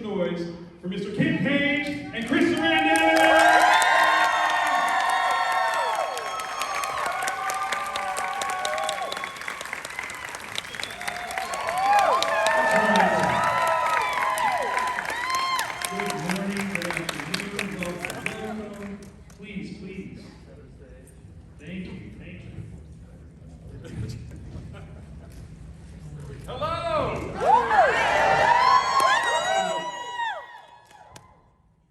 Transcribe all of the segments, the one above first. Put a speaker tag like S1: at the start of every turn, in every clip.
S1: noise for Mr. Ken Page and Chris Sarandon!
S2: Hello!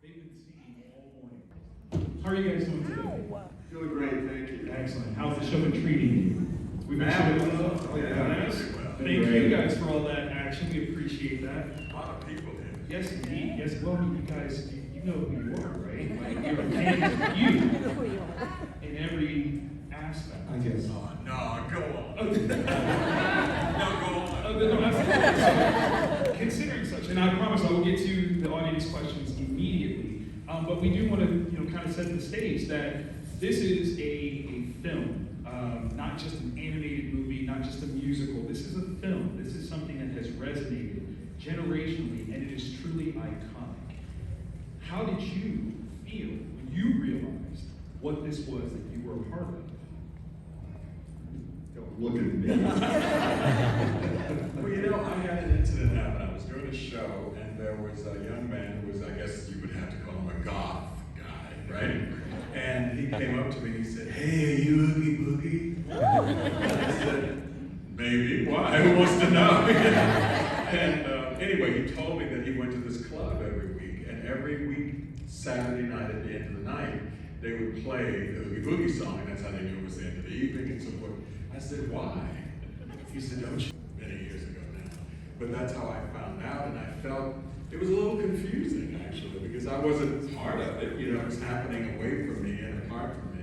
S1: They've been singing all morning. How are you guys doing today?
S3: Doing great, thank you.
S1: Excellent. How's the show been treating you? We've been showing love.
S3: Oh, yeah.
S1: Yes. Thank you guys for all that action. We appreciate that.
S2: A lot of people here.
S1: Yes, indeed. Yes, well, you guys, you know who you are, right? Like, you're a fan of you in every aspect.
S3: I guess.
S2: Oh, no, go on.
S1: Oh,
S2: No, go on.
S1: no, absolutely. So, considering such, and I promise I will get to the audience questions immediately, but we do want to, kind of set the stage that this is a film, not just an animated movie, not just a musical. This is a film. This is something that has resonated generationally, and it is truly iconic. How did you feel when you realized what this was that you were a part of?
S3: Don't look at me.
S2: Well, I had an incident happen. I was doing a show, and there was a young man who was, I guess you would have to call him a goth guy, right? And he came up to me and he said, "Hey, are you Oogie Boogie?" I said, "Maybe. Why? Who wants to know?" And anyway, he told me that he went to this club every week, and every week, Saturday night at the end of the night, they would play the Oogie Boogie song, and that's how they knew it was the end of the evening and so forth. I said, "Why?" He said, "Don't you?" Many years ago now. But that's how I found out, and I felt it was a little confusing actually, because I wasn't part of it. It was happening away from me and apart from me.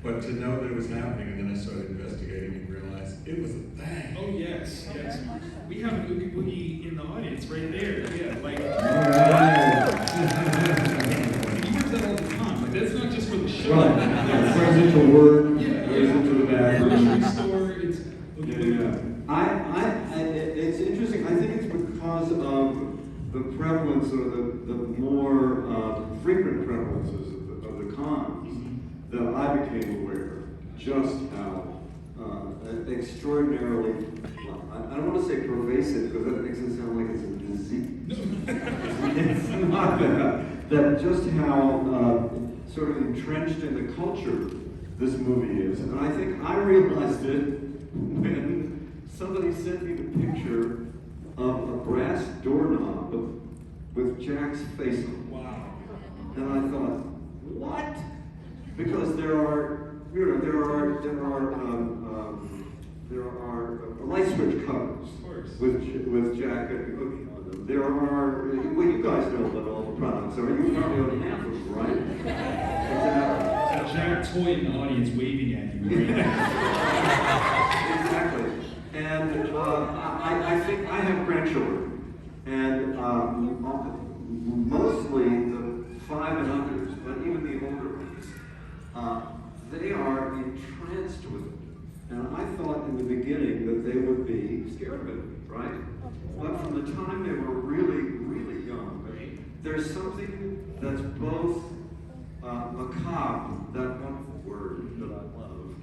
S2: But to know that it was happening, and then I started investigating and realized it was a thing.
S1: Oh yes, yes. We have an Oogie Boogie in the audience right there. Yeah, like. He does that all the time. Like that's not just for the show.
S3: Right. Yeah, turns into a word,
S1: Yeah,
S3: goes into the bathroom.
S1: grocery store. It's Oogie Boogie.
S3: It's interesting. I think it's because of the prevalence or the more frequent prevalences of the cons that I became aware just how extraordinarily, well, I don't want to say pervasive because that makes it sound like it's a disease. It's not that just how sort of entrenched in the culture this movie is. And I think I realized it when somebody sent me the picture of a brass doorknob with Jack's face on it.
S1: Wow.
S3: And I thought, what? Because there are light switch covers with Jack and Oogie on them. There are, well, you guys know about all the products, so you probably own half of them, right?
S1: There's a giant toy in the audience waving at you right now.
S3: Exactly. And I think I have grandchildren, and mostly the 5 and unders, but even the older ones, they are entranced with it. And I thought in the beginning that they would be scared of it, right? But from the time they were really, really young, there's something that's both macabre, that wonderful word that I love,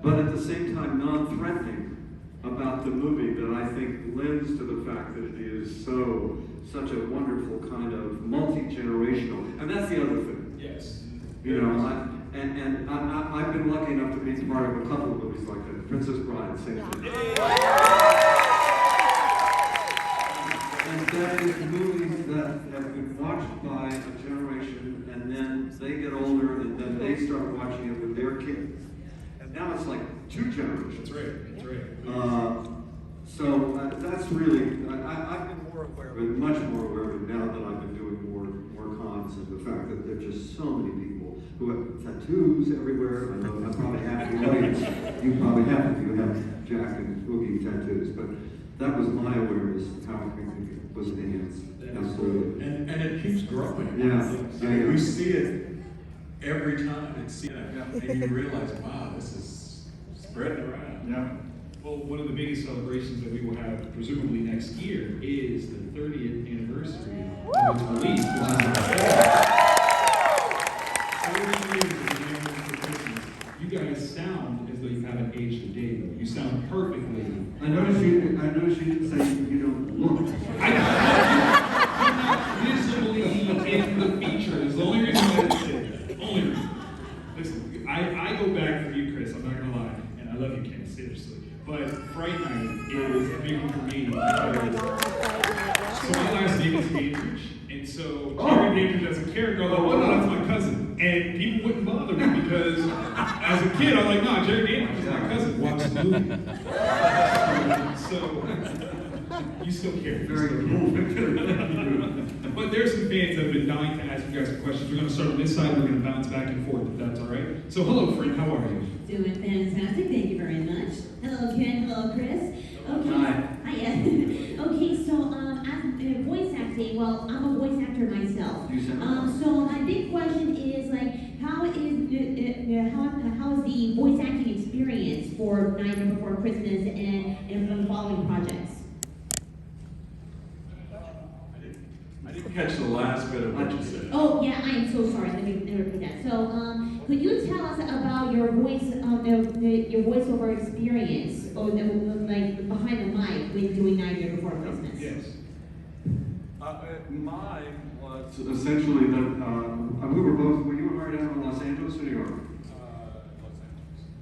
S3: but at the same time non-threatening about the movie that I think lends to the fact that it is such a wonderful kind of multi-generational, and that's the other thing.
S1: Yes.
S3: I've been lucky enough to be part of a couple of movies like that. Princess Bride, same thing. And that is movies that have been watched by a generation, and then they get older, and then they start watching it with their kids. And now it's like 2 generations.
S1: That's right. That's right.
S3: So that's really, I've been more aware of it, much more aware of it now that I've been doing more cons, and the fact that there are just so many people who have tattoos everywhere. I know I'm probably half the audience, you probably half of you have Jack and Oogie tattoos, but that was my awareness of how it was enhanced. Absolutely.
S2: And it keeps growing.
S3: Yeah.
S2: We see it every time. And you realize, wow, this is spreading around.
S1: Yeah. Well, one of the biggest celebrations that we will have presumably next year is the 30th anniversary of its release, which is the 30 years of the Nightmare Before Christmas. You guys sound as though you haven't aged a day, though. You sound perfectly.
S3: I noticed you didn't say you don't look.
S1: I'm not visibly in the feature. It's the only reason why I say that. Only reason. Listen, I go back for you, Chris. I'm not gonna lie, and I love you, Ken, seriously. But Fright Night is a big one for me. So my last name is Dandridge, and so Jerry Dandridge as a character, I'm like, oh no, that's my cousin. And people wouldn't bother me because as a kid, I'm like, nah, Jerry Dandridge is my cousin. Watch the movie. So you still care.
S3: Very
S1: cool. But there's some fans that have been dying to ask you guys some questions. We're going to start on this side. We're going to bounce back and forth, if that's all right. So hello, friend. How are you?
S4: Doing fantastic. Thank you very much. Hello, Ken. Hello, Chris. Okay.
S3: Hi.
S4: Hiya. Okay, so I'm voice acting. Well, I'm a voice actor myself.
S3: You sound
S4: So my big question is like, how is the voice acting experience for Nightmare Before Christmas and for the following projects?
S2: I didn't catch the last bit of what you said.
S4: Oh yeah, I am so sorry. Let me repeat that. So, could you tell us about your voice, your voiceover experience, or like behind the mic when doing Nightmare Before Christmas?
S1: Yes.
S3: Mine was essentially that we were both. Were you hired out in Los Angeles or New York?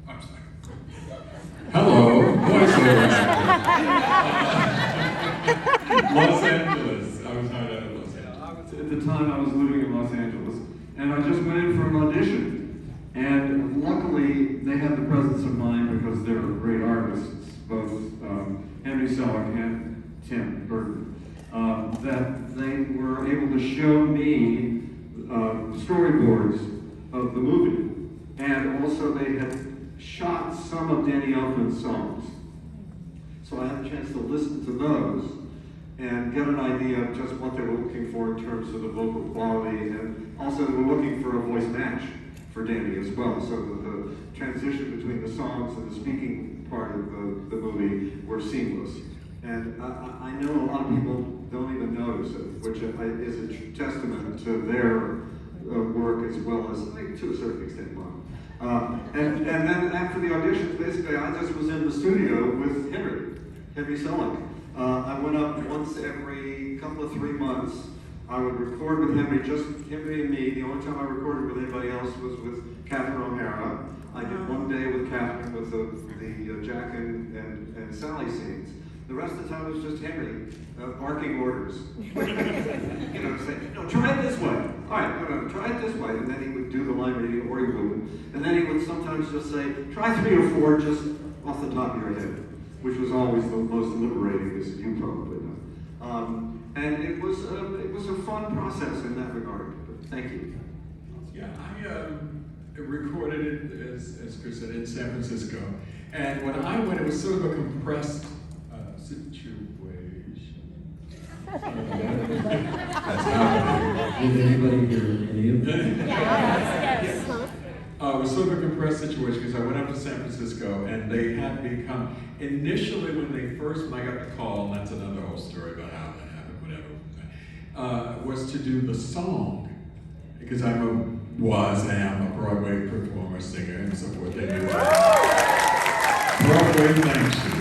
S2: I'm sorry. Hello, voiceover actor. Los Angeles. I was hired out of Los Angeles.
S3: At the time, I was living in Los Angeles, and I just went in for an audition. And luckily, they had the presence of mind because they're great artists, both Henry Selick and Tim Burton, that they were able to show me storyboards of the movie. And also, they had shot some of Danny Elfman's songs. So I had a chance to listen to those and get an idea of just what they were looking for in terms of the vocal quality, and also they were looking for a voice match for Danny as well, so that the transition between the songs and the speaking part of the movie were seamless. And I know a lot of people don't even notice it, which is a testament to their work as well as, like, to a certain extent, mine. And then after the auditions, basically, I just was in the studio with Henry Selick. I went up once every couple of 3 months. I would record with Henry, just Henry and me. The only time I recorded with anybody else was with Catherine O'Hara. I did one day with Catherine with the Jack and Sally scenes. The rest of the time it was just Henry barking orders. Saying, no, try it this way. All right, no, try it this way. And then he would do the line reading, or he wouldn't. And then he would sometimes just say, try 3 or 4 just off the top of your head, which was always the most liberating, as you probably know. And it was a fun process in that regard. But thank you.
S2: Yeah, I recorded it, as Chris said, in San Francisco. And when I went, it was sort of a compressed situation.
S5: That's happening. Did anybody hear any of that?
S4: Yes.
S2: It was sort of a compressed situation because I went up to San Francisco and they had me come. Initially, when I got the call, and that's another whole story about how that happened, whatever, was to do the song. Because I am a Broadway performer, singer, and so forth. They knew Broadway, thanks you.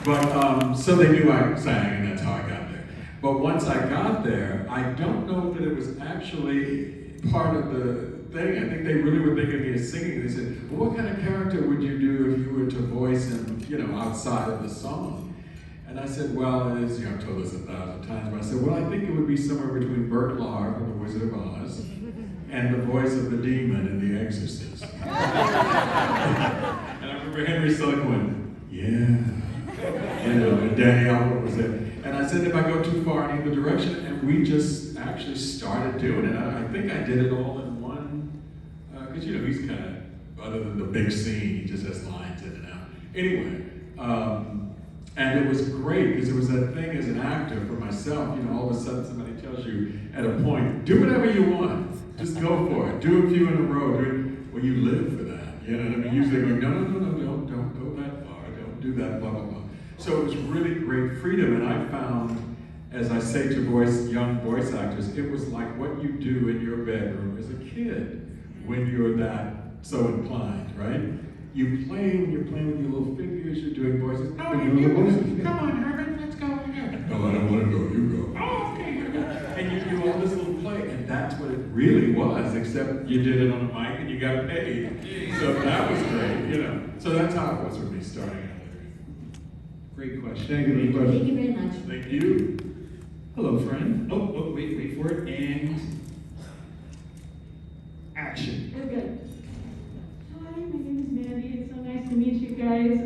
S2: But, so they knew I sang, and that's how I got there. But once I got there, I don't know that it was actually part of the thing. I think they really were thinking of me as singing. They said, well, what kind of character would you do if you were to voice him, outside of the song? And I said, well, as I've told this 1,000 times, but I said, well, I think it would be somewhere between Bert Lahr from The Wizard of Oz and the voice of the demon in The Exorcist. And I remember Henry Selick going, yeah. And Danny Elfman was there. And I said, if I go too far in either direction, and we just actually started doing it. I think I did it all in one, because he's kind of, other than the big scene, he just has lines in and out. Anyway, and it was great, because it was that thing as an actor for myself, all of a sudden somebody tells you at a point, do whatever you want, just go for it, do a few in a row, well, you live for that, you know what I mean? Usually going, no, don't go that far, don't don't do that, blah, blah, blah. So it was really great freedom, and I found, as I say to young voice actors, it was like what you do in your bedroom as a kid when you're that so inclined, right? You play when you're playing with your little figures, you're doing voices. Oh, come on, Herman, let's go. No, I don't want to go, you go. Oh, okay, you go. And you do all this little play, and that's what it really was, except you did it on a mic and you got paid. So that was great, you know. So that's how it was with me starting out there.
S1: Great question.
S3: Thank you for the
S4: Thank
S3: question.
S4: you very much.
S2: Thank you.
S1: Hello, friend. Oh, wait for it. And action.
S6: We're good. Hi, my name is Mandy. It's so nice to meet you guys.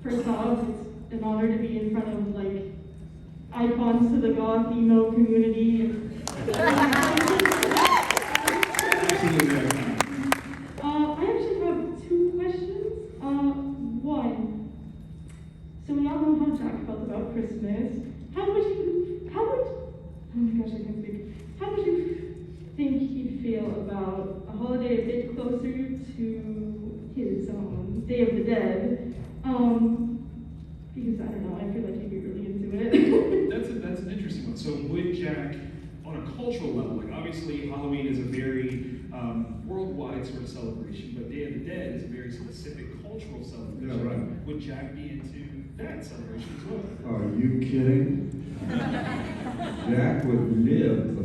S6: First off, it's an honor to be in front of like icons to the goth emo community.
S1: Absolutely.
S6: I actually have two questions. One, so we all know how Jack felt about Christmas. Oh my gosh, I can't speak. How would you think he'd feel about a holiday a bit closer to his Day of the Dead? Because I don't know, I feel like he'd be really into it.
S1: That's an interesting one. So would Jack, on a cultural level, like obviously Halloween is a very worldwide sort of celebration, but Day of the Dead is a very specific cultural celebration.
S3: Yeah, right.
S1: Would Jack be into that celebration as well?
S3: Are you kidding? Jack would live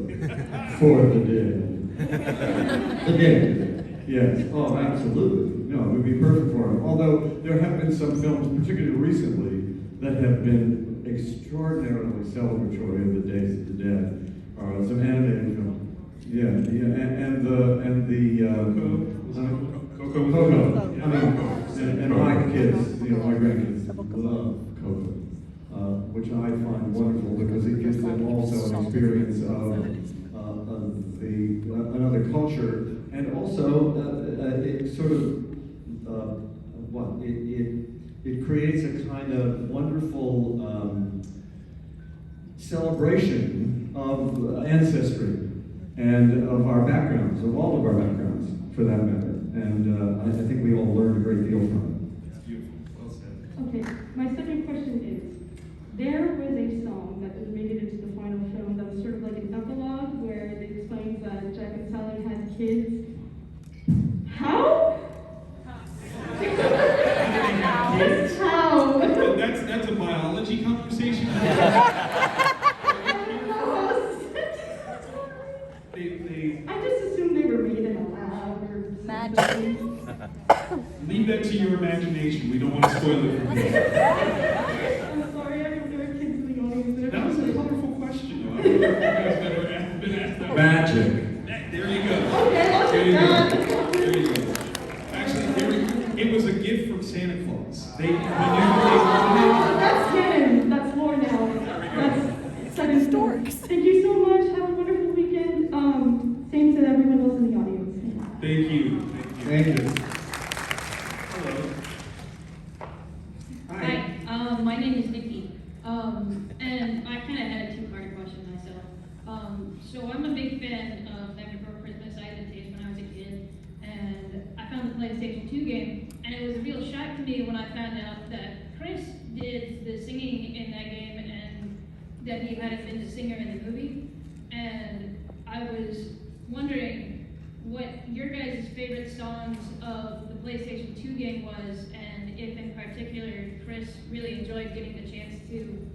S3: for the dead. The dead. Yes. Oh, absolutely. No, it would be perfect for him. Although there have been some films, particularly recently, that have been extraordinarily celebratory of the Days of the Dead. Some animated films. Yeah, and the Coco. I mean, and my kids, my grandkids love Coco. Which I find wonderful because it gives them also an experience of another culture, and also it sort of it creates a kind of wonderful celebration of ancestry and of our backgrounds, of all of our backgrounds, for that matter. And I think we all learned a great deal from it.
S1: Beautiful. Well said.
S6: Okay, my second question is, there was a song that was made it into the final film that was sort of like an epilogue where it explains that Jack and Sally had kids. How? Just how?
S1: That's a biology conversation.
S6: I just assumed they were made in a lab or something.
S1: Leave that to your imagination. We don't want to spoil it for you.
S6: I'm sorry, I know there are kids in the audience. There.
S1: That was a colorful question, though. I don't know if you guys have ever been asked that.
S3: Magic.
S1: There you go.
S6: Okay,
S1: There you
S6: done.
S1: go. There you go. Actually, it was a gift from Santa Claus.
S6: Oh, that's canon. That's lore now. That's set in stone. Thank you so much. Have a wonderful weekend. Same to everyone else in the audience.
S1: Thank you.
S3: Thank you.
S1: Hello.
S7: Hi, my name is Nikki, and I kind of had a two-part question myself. So I'm a big fan of Nightmare Before Christmas. I had the taste when I was a kid, and I found the PlayStation 2 game, and it was a real shock to me when I found out that Chris did the singing in that game, and that he hadn't been the singer in the movie. And I was wondering what your guys' favorite songs of the PlayStation 2 game was, and if in particular Chris really enjoyed getting the chance to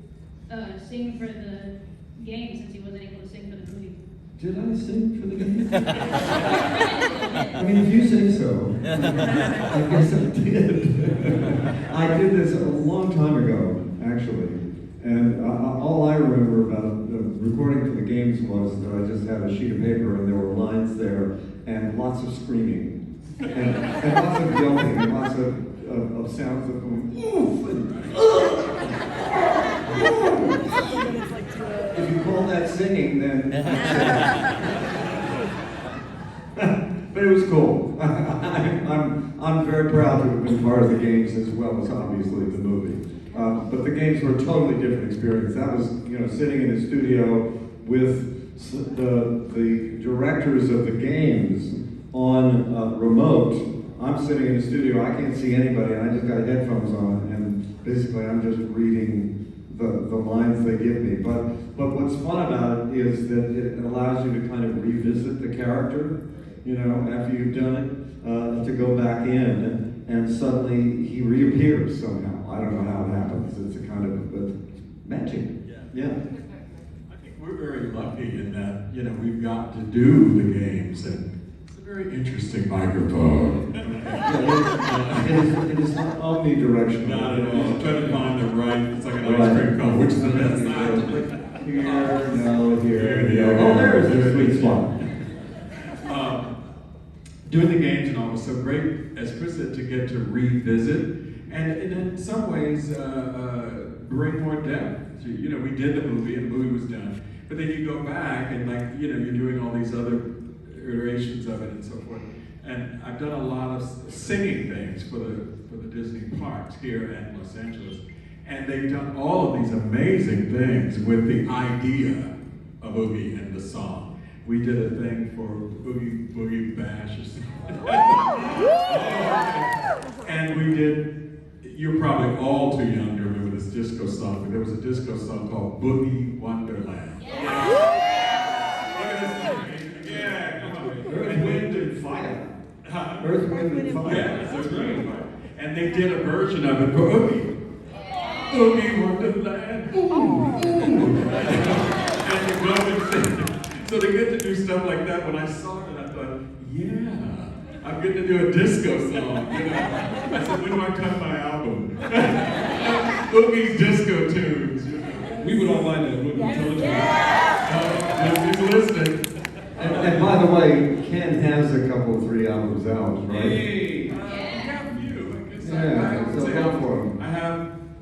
S7: sing for the game since he wasn't able to sing for the movie.
S3: Did I sing for the game? I mean, if you say so, I guess I did. I did this a long time ago, actually. And all I remember about recording for the games was that I just had a sheet of paper and there were lines there and lots of screaming and lots of yelping and lots of sounds of going, oof, and if you call that singing, then but it was cool. I'm very proud to have been part of the games as well as obviously the movie. But the games were a totally different experience. That was, sitting in a studio with the directors of the games on remote I'm sitting in the studio, I can't see anybody, and I just got headphones on, and basically I'm just reading the lines they give me. But what's fun about it is that it allows you to kind of revisit the character, you know, after you've done it, to go back in, and suddenly he reappears somehow. I don't know how it happens. It's a kind of magic. Yeah.
S2: I think we're very lucky in that, you know, we've got to do the games, and it's a very interesting microphone.
S3: It is not omnidirectional.
S2: Not at all. I'm trying to find the right, it's like an ice cream cone, which is the best side.
S3: Here, no, here,
S2: Here.
S3: oh, there's a sweet spot.
S2: Doing the games and all was so great, as Chris said, to get to revisit, and in some ways, bring more depth. You know, we did the movie, and the movie was done, but then you go back and, like, you know, you're doing all these other iterations of it and so forth. And I've done a lot of singing things for the Disney parks here in Los Angeles, and they've done all of these amazing things with the idea of Oogie and the song. We did a thing for Oogie Boogie Bash or something. And we did, you're probably all too young to remember this disco song, but there was a disco song called Boogie Wonderland. Look at this thing. Yeah, come on.
S3: Earth, Wind, and Fire. Earth, Wind, and Fire.
S2: Yeah, that's great. And they did a version of it for Oogie. Oogie Wonderland. Ooh. And you go and sing. So to get to do stuff like that, when I saw it, I thought, yeah, I'm getting to do a disco song. You know? I said, when do I cut my album? Oogie's disco tunes. You know?
S1: We would all buy that, wouldn't we? Tell the truth.
S2: He's listening.
S3: And by the way, Ken has a couple, 3 albums out, right?
S2: Hey, I have you. I guess
S3: Yeah,
S2: I would
S3: so
S2: say
S3: go for 'em.
S2: I have,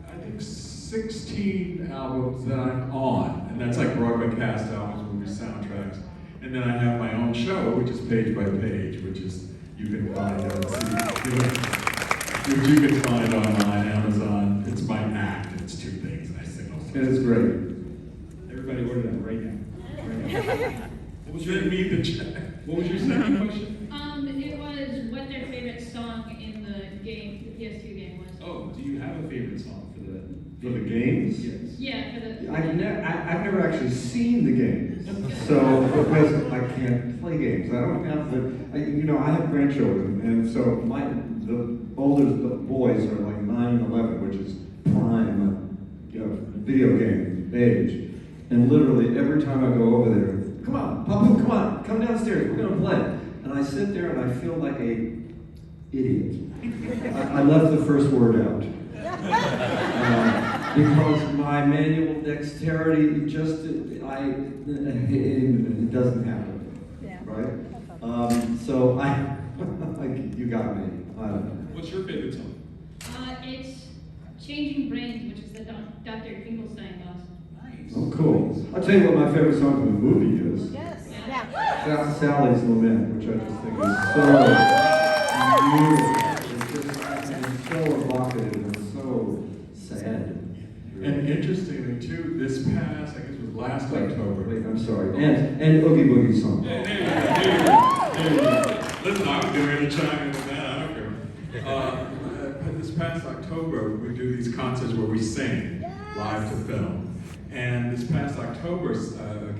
S2: I think, 16 albums that I'm on, and that's like Broadway cast albums, movie soundtracks. And then I have my own show, which is Page by Page, which is you can find which you can find online, Amazon. It's my act. It's 2 things. I sing all
S3: And it's great.
S1: Everybody order that right now.
S2: What was your the check?
S1: What was your second question?
S7: It was what their favorite song in the game, the PS2 game was.
S1: Oh, do you have a favorite song for the
S3: games?
S1: Yes.
S7: Yeah, for the.
S3: I've never actually seen the games, so because I can't play games, I don't have I have grandchildren, and so the older boys are like 9 and 11, which is prime, video game age, and literally every time I go over there, come on, Papu, come downstairs, we're gonna play, and I sit there and I feel like a idiot. I left the first word out. Because my manual dexterity it doesn't happen, right? So you got me. I don't know.
S1: What's your favorite song?
S7: It's Changing Brains, which is the Dr. Finkelstein does.
S1: Nice.
S3: Oh, cool. I'll tell you what my favorite song from the movie is.
S8: Yes.
S3: Sally's Lament, which I just think is so beautiful. It's so evocative and so sad.
S2: And interestingly too, this past, I guess it was last October.
S3: Wait, I'm sorry. And Oogie Boogie song.
S2: There you go. Listen, I'm doing a chime in with that. I don't care. This past October, we do these concerts where we sing live to film. And this past October,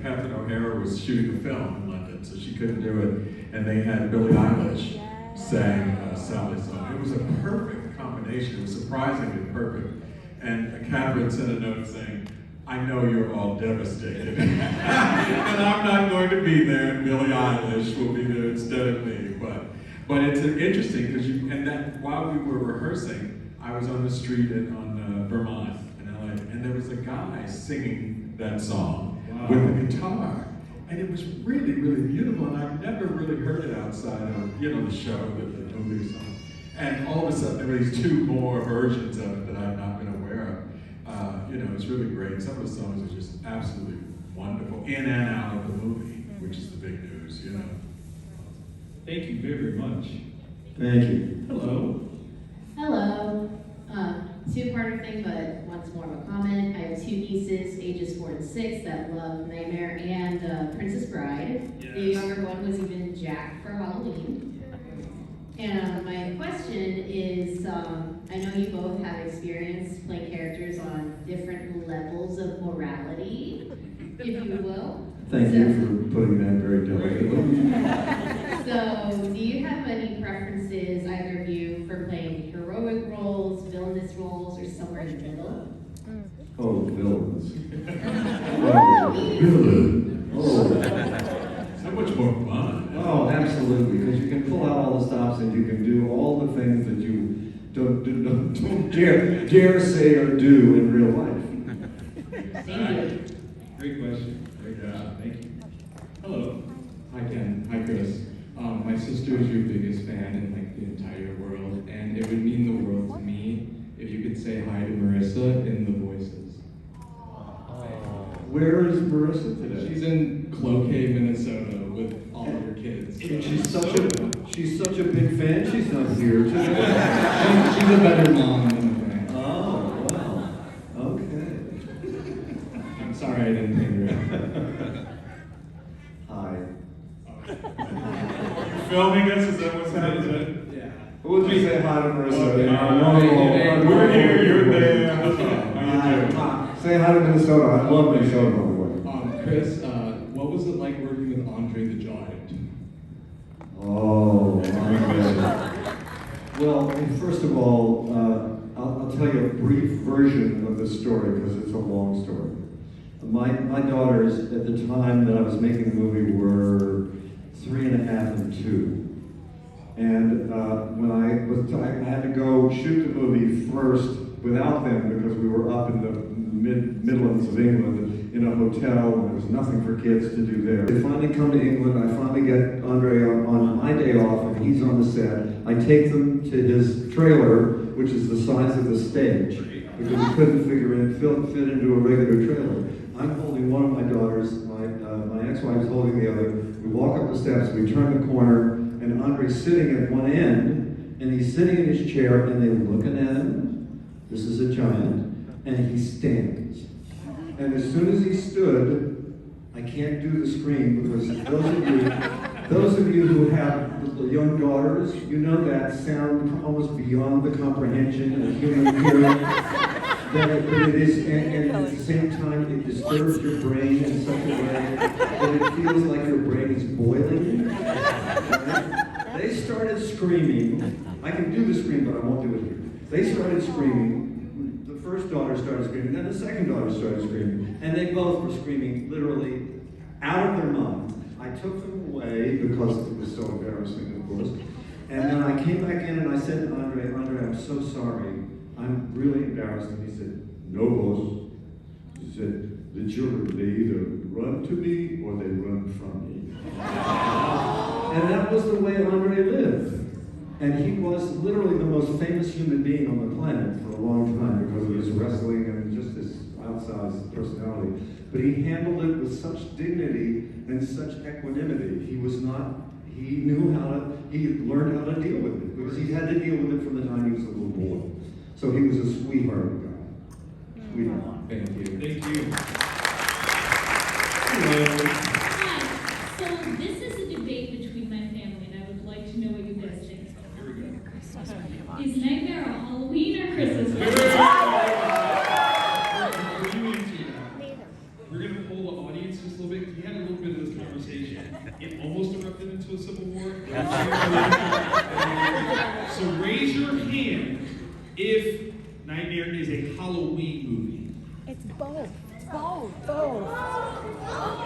S2: Catherine O'Hara was shooting a film in London, so she couldn't do it. And they had Billie Eilish sang Sally's song. It was a perfect combination. It was surprisingly perfect. And Catherine sent a note saying, I know you're all devastated. And I'm not going to be there, and Billie Eilish will be there instead of me. But it's interesting, because that while we were rehearsing, I was on the street on Vermont in LA, and there was a guy singing that song with a guitar. And it was really, really beautiful, and I've never really heard it outside of, the show, the movie song. And all of a sudden, there were these 2 more versions of it that I've not been aware of. It's really great. Some of the songs are just absolutely wonderful, in and out of the movie, which is the big news,
S1: Thank you very much.
S3: Thank you.
S1: Hello.
S8: Hello. Two-parter thing, but once more of a comment. I have 2 nieces, ages 4 and 6, that love Nightmare and Princess Bride.
S1: Yes.
S8: The younger one was even Jack for Halloween. And my I know you both have experience playing characters on different levels of morality, if you will.
S3: Thank you for putting that very delicately.
S8: So, do you have any preferences, either of you, for playing heroic roles, villainous roles, or somewhere in the middle?
S3: Oh, villains. Oh, villain. Oh.
S2: So much more fun.
S3: Oh, absolutely, because you can pull out all the stops and you can do all the things that you don't dare say or do in real life.
S8: Thank you.
S1: Great question. Great question. Thank you. Hello.
S9: Hi Ken, hi Chris. My sister is your biggest fan in like the entire world, and it would mean the world to me if you could say hi to Marissa in the voices.
S3: Where is Marissa today?
S9: She's in Cloquet, Minnesota with all of her kids.
S3: And she's such a big fan, she's not here today.
S9: She's a better mom than a fan.
S3: Oh, wow. Okay.
S9: I'm sorry I didn't bring her up.
S3: Hi.
S2: Filming us, is that what's happening?
S9: Yeah.
S3: We'll just say hi to Marissa.
S9: Okay.
S2: We're here, you're there. How you doing?
S3: Hi. Say hi to Minnesota. I love Minnesota, by the way.
S9: Chris, what was it like working with Andre the Giant?
S3: Oh, well, first of all, I'll tell you a brief version of the story because it's a long story. My daughters, at the time that I was making the movie, were 3.5 and 2. And when I had to go shoot the movie first without them because we were up in the Midlands of England in a hotel and there was nothing for kids to do there. They finally come to England, I finally get Andre on my day off and he's on the set. I take them to his trailer, which is the size of the stage, because he couldn't fit into a regular trailer. I'm holding one of my daughters, my ex-wife is holding the other. We walk up the steps, we turn the corner, and Andre's sitting at one end, and he's sitting in his chair, and they're looking at him. This is a giant, and he stands. And as soon as he stood, I can't do the scream because those of you who have young daughters, you know that sound almost beyond the comprehension of human hearing. But it is, and at the same time, it disturbs your brain in such a way that it feels like your brain is boiling. Right? They started screaming. I can do the scream, but I won't do it here. They started screaming. The first daughter started screaming, then the second daughter started screaming. And they both were screaming literally out of their minds. I took them away because it was so embarrassing, of course. And then I came back in and I said to Andre, I'm so sorry. I'm really embarrassed. And he said, no, boss. He said, the children, they either run to me or they run from me. And that was the way Andre lived. And he was literally the most famous human being on the planet for a long time because of his wrestling and just his outsized personality. But he handled it with such dignity and such equanimity. He learned how to deal with it because he had to deal with it from the time he was a little boy. So he was a sweetheart of a guy. Sweetheart.
S9: Thank you.
S1: Thank you.
S7: Hi. So this is a debate between my family, and I would like to know what you guys think.
S1: Here we go.
S7: Is Nightmare a Halloween or Christmas movie?
S1: We're going to poll the audience just a little bit. We had a little bit of this conversation. It almost erupted into a civil war. So raise your hand if Nightmare is a Halloween movie.
S10: It's both. Both.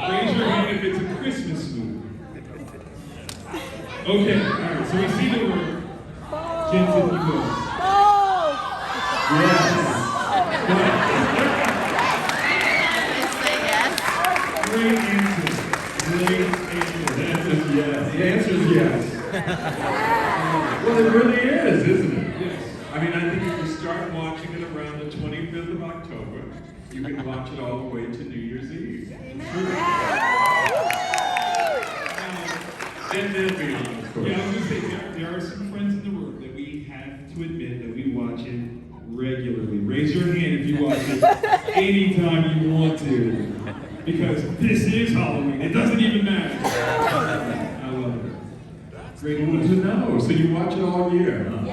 S1: Raise your hand if it's a Christmas movie. Okay, all right, so we see the word. Kids, if you will. Yes. Great answer. Great answer. The answer is yes. The answer is yes.
S2: Well, it really is, isn't it?
S1: Yes.
S2: I mean, I think if you start watching it around the 25th of October, you can watch it all the way to New Year's Eve. And then beyond, of course.
S1: Yeah, I was going to say, there are some friends in the room that we have to admit that we watch it regularly. Raise your hand if you watch it anytime you want to. Because this is Halloween. It doesn't even matter. I love it.
S2: Great to know. So you watch it all year, huh?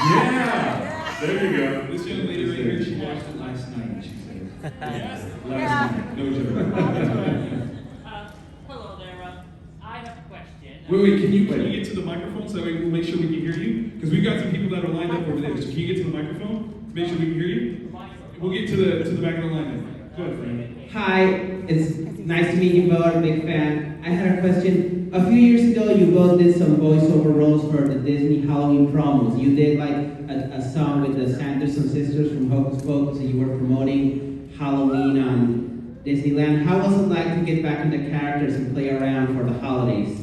S2: Yeah, there you go.
S1: This young lady right here, she watched it last night, she said.
S2: Yes.
S1: Last night, no joke.
S11: Hello there. I have a question.
S1: Wait, can you get to the microphone so that way we'll make sure we can hear you? Because we've got some people that are lined up over there, so can you get to the microphone to make sure we can hear you? We'll get to the back of the line then. Go ahead, Frank.
S12: Hi, it's nice to meet you both, big fan. I had a question. A few years ago, you both did some voiceover roles for the Disney Halloween promos. You did like a song with the Sanderson sisters from Hocus Pocus, and you were promoting Halloween on Disneyland. How was it like to get back into characters and play around for the holidays?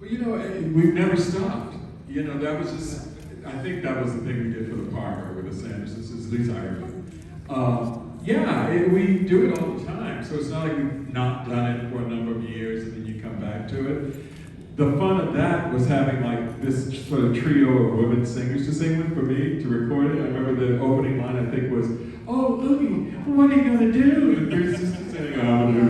S2: Well, you know, we've never stopped. You know, that was just, I think that was the thing we did for the park, or with the Sandersons, at least I remember. We do it all the time, so it's not like we've not done it for a number of years and then you come back to it. The fun of that was having like this sort of trio of women singers to sing with for me, to record it. I remember the opening line, I think, was, "Oh, Oogie, what are you gonna do?" And there's just saying, "Oh, the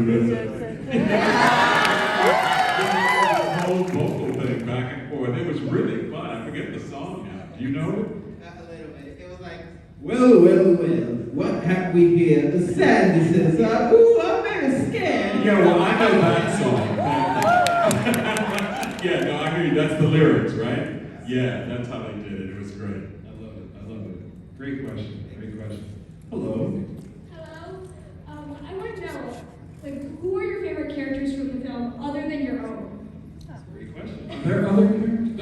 S2: whole vocal thing back and forth. It was really fun. I forget the song now. Do you know it?
S12: A little bit. It was like, well, what have we here? The Sandersons. Ooh, I'm very scared.
S2: Yeah, well, I know that song. Yeah, no, I hear you. That's the lyrics, right? Yeah, that's how they did it. It was great.
S1: I love it. Great question. Hello.
S13: Hello. I want to know, like, who are your favorite characters from the film other than your own?
S1: Great question.
S2: Are there other characters?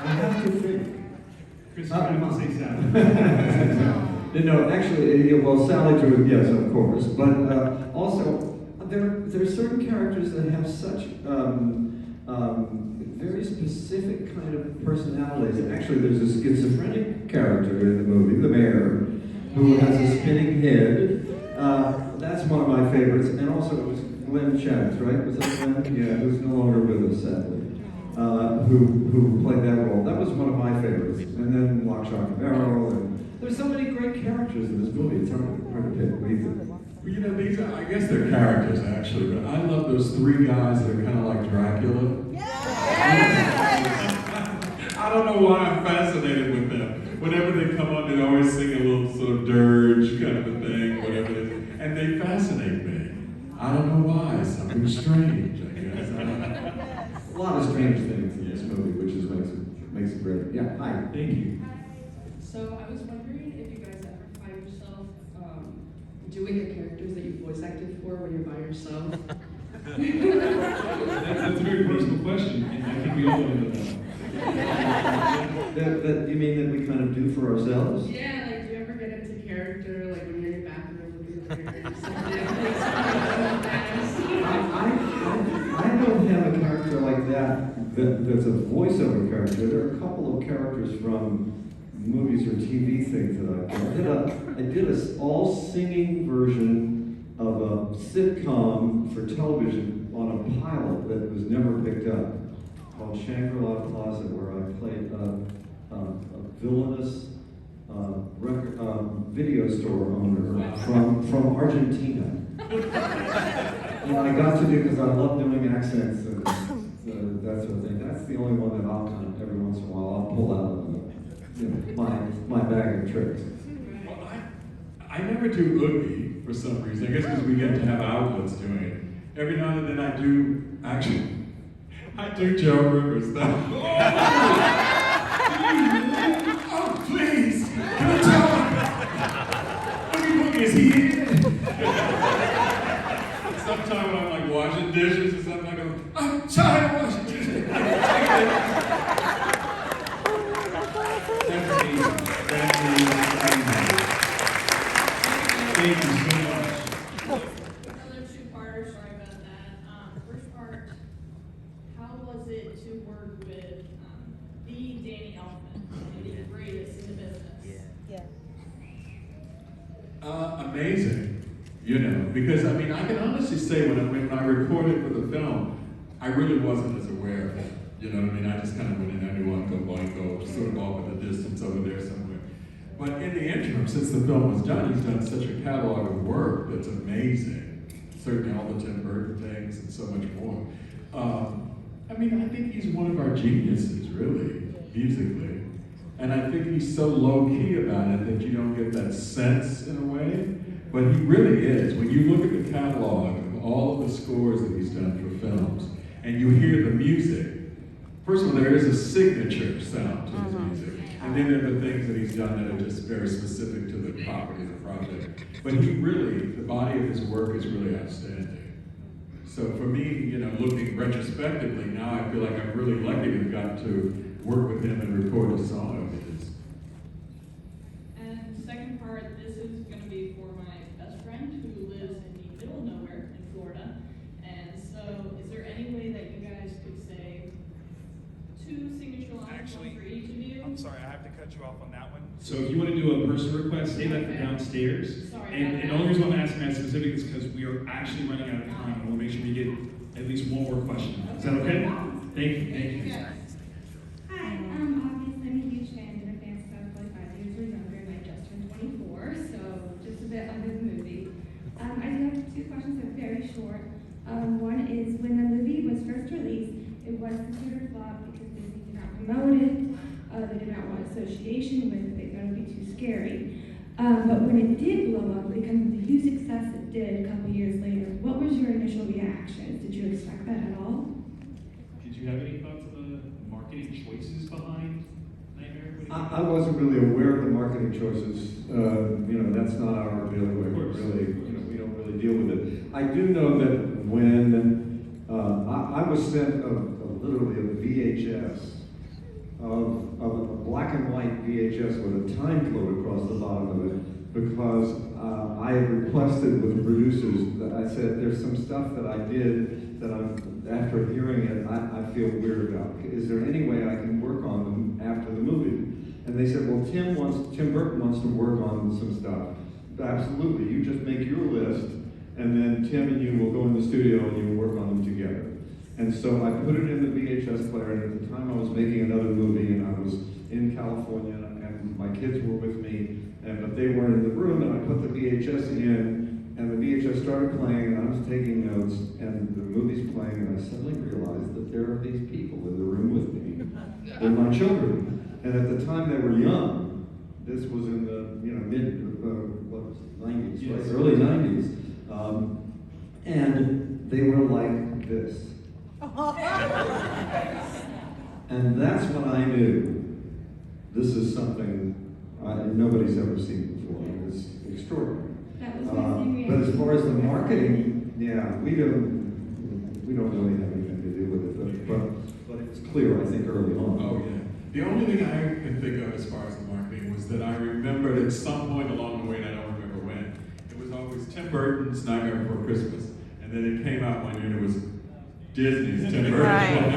S3: I have to think.
S1: Chris, you're going to say Sally.
S3: No, actually, well, Sally Drew, yes, of course, but also there are certain characters that have such very specific kind of personalities. Actually, there's a schizophrenic character in the movie, the mayor, who has a spinning head. That's one of my favorites, and also it was Glenn Chavez, right? Was that Glenn? Yeah, who's no longer with us, sadly. Who played that role. That was one of my favorites. And then Lock, Shock, and Barrel. And there's so many great characters in this movie. It's hard to pick. What do you think?
S2: Well, you know, these are, I guess they're characters actually, but I love those three guys that are kind of like Dracula. I don't know why I'm fascinated with them. Whenever they come on, they always sing a little sort of dirge kind of a thing, whatever it is. And they fascinate me. I don't know why. Something strange, I guess.
S3: A lot of strange things in this movie, which is makes it great. Yeah, hi.
S1: Thank you.
S14: So I was wondering if you guys ever find yourself doing the characters that you voice acted for when you're by yourself.
S1: That's a very personal question, and I think we all want to know that.
S3: That you mean that we kind of do for ourselves?
S14: Yeah, like do you ever get into character, like when you're in your bathroom looking at the mirror or something?
S3: I don't have a character like that's a voiceover character. There are a couple of characters from movies or TV things that I've done. I did a all-singing version of a sitcom for television on a pilot that was never picked up, called Shangri-La Plaza, where I played a villainous video store owner from Argentina. And I got to do, because I love doing accents and that sort of thing. That's the only one that I'll kind of, every once in a while, I'll pull out of my bag of tricks.
S2: Well, I never do Oogie for some reason. I guess because we get to have outlets doing it. Every now and then I do, actually, I do Joe Rivers stuff. Oh, please! Can I tell him? Oogie Boogie, is he here? Sometimes when I'm like washing dishes or something, I go, "I'm tired of washing dishes."
S1: Thank you so much.
S13: Another two-parter, sorry about that. First part, how was it to work with the Danny Elfman, the greatest in the business?
S2: Amazing, you know, because I mean, I can honestly say when I recorded for the film, I really wasn't as aware of him. You know what I mean? I just kind of went in, I knew Uncle Boingo, sort of off in the distance over there somewhere. But in the interim, since the film was done, he's done such a catalog of work that's amazing. Certainly all the Tim Burton things and so much more. I mean, I think he's one of our geniuses, really. musically. And I think he's so low-key about it that you don't get that sense in a way. But he really is. When you look at the catalog of all of the scores that he's done for films, and you hear the music, first of all, there is a signature sound to his music. And then there are the things that he's done that are just very specific to the property of the project. But he really, the body of his work is really outstanding. So for me, you know, looking retrospectively now, I feel like I'm really lucky to have got to work with him and record a song of his.
S13: And second part, this is going to be for my best friend who lives in the middle of nowhere in Florida. And so, is there any way that you guys could say 2 signature lines, one for each of you?
S1: I'm sorry, I have to cut you off on that one. So if you want to do a personal request, save that for downstairs.
S13: Sorry,
S1: And the only reason why I'm asking that specific is because we are actually running out of time. I want to make sure we get at least one more question. Is that okay? Thank you, thank you.
S15: Hi, obviously I'm a huge fan in advance of 45 years or younger, and I just turned 24, so just a bit under the movie. I do have 2 questions that are very short. One is, when the movie was first released, it was considered a flop because Disney did not promote it, they did not want association with it, they thought it would be too scary. But when it did blow up, because of the huge success it did a couple years later, what was your initial reaction? Did you expect that at all?
S1: Did you have any thoughts on the marketing choices behind Nightmare?
S3: I wasn't really aware of the marketing choices. You know, that's not our bailiwick. Really, you know, we don't really deal with it. I do know that when I was sent literally a VHS of a black and white VHS with a time code across the bottom of it, because I had requested with the producers that I said, there's some stuff that I did that after hearing it, I feel weird about. Is there any way I can work on them after the movie? And they said, well, Tim Burton wants to work on some stuff. Absolutely, you just make your list, and then Tim and you will go in the studio and you'll work on them together. And so I put it in the VHS player, and at the time I was making another movie, and I was in California, and my kids were with me, but they weren't in the room, and I put the VHS in, and the VHS started playing, and I was taking notes, and the movie's playing, and I suddenly realized that there are these people in the room with me. They're my children. And at the time they were young. This was in the mid-90s,
S1: Yes.
S3: right? Early 90s. And they were like this. And that's when I knew this is something nobody's ever seen before. It's extraordinary.
S15: That was my same
S3: But as
S15: reaction.
S3: far as the marketing, yeah, we don't really have anything to do with it. But it was clear, I think, early on.
S2: Oh, yeah. The only thing I can think of as far as the marketing was that I remembered at some point along the way, and I don't remember when, it was always Tim Burton's Nightmare Before Christmas. And then it came out one year and it was Disney's Tim Burton.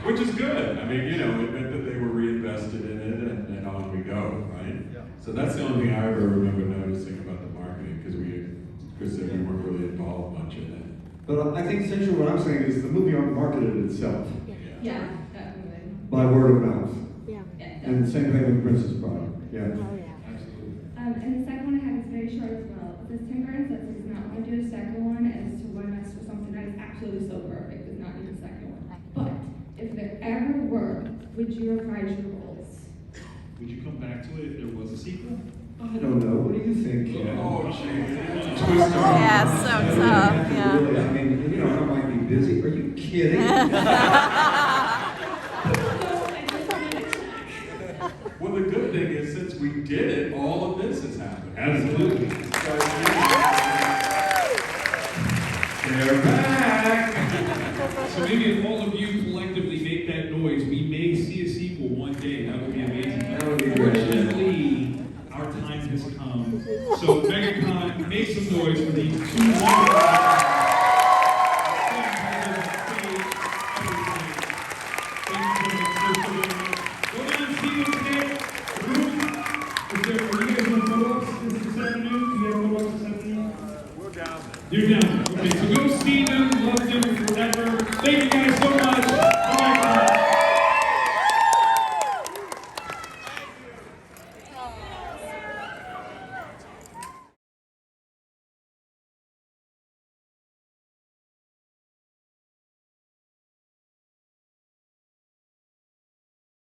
S2: Which is good. I mean, you know, it meant that they were reinvested in it, and on we go, right? Yeah. So that's the only thing I ever remember noticing about the marketing, because we weren't really involved much in it.
S3: But I think essentially what I'm saying is the movie marketed itself
S15: Yeah, definitely.
S3: by word of mouth.
S15: Yeah.
S3: And the same thing with Princess Bride. Yeah.
S1: Absolutely.
S15: And the second one I have is very short as well. This Tim Burton says he does not want to do a second one as to why mess with something that is absolutely so perfect, does not need a second one. But if there ever were, would you reprise your roles?
S1: Would you come back to it if there was a sequel?
S3: I don't know. What do you think?
S2: Oh, geez.
S10: Yeah, so tough, yeah.
S3: Really, I mean, you know, I might be busy. Are you kidding?
S2: Well, the good thing is, since we did it, all of this has happened.
S1: Absolutely.
S2: They're back!
S1: So maybe if all of you collectively make that noise, we may see a sequel one day. That would be amazing.
S3: That would be great.
S1: Fortunately, our time has come. So MegaCon, make some noise for these 2 wonderful